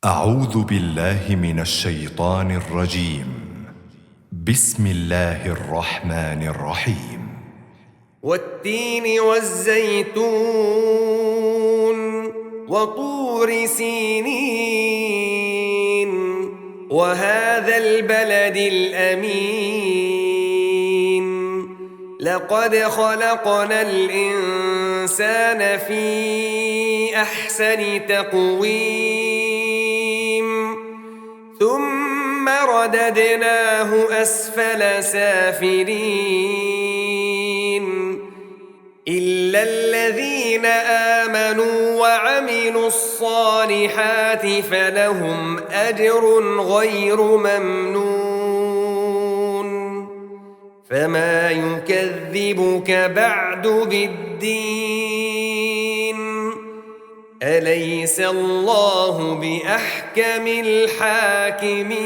أعوذ بالله من الشيطان الرجيم. بسم الله الرحمن الرحيم. والتين والزيتون وطور سينين وهذا البلد الأمين لقد خلقنا الإنسان في أحسن تقويم ثم رددناه أسفل سافلين إلا الذين آمنوا وعملوا الصالحات فلهم أجر غير ممنون فما يكذبك بعد بالدين أليس الله بأحكم الحاكمين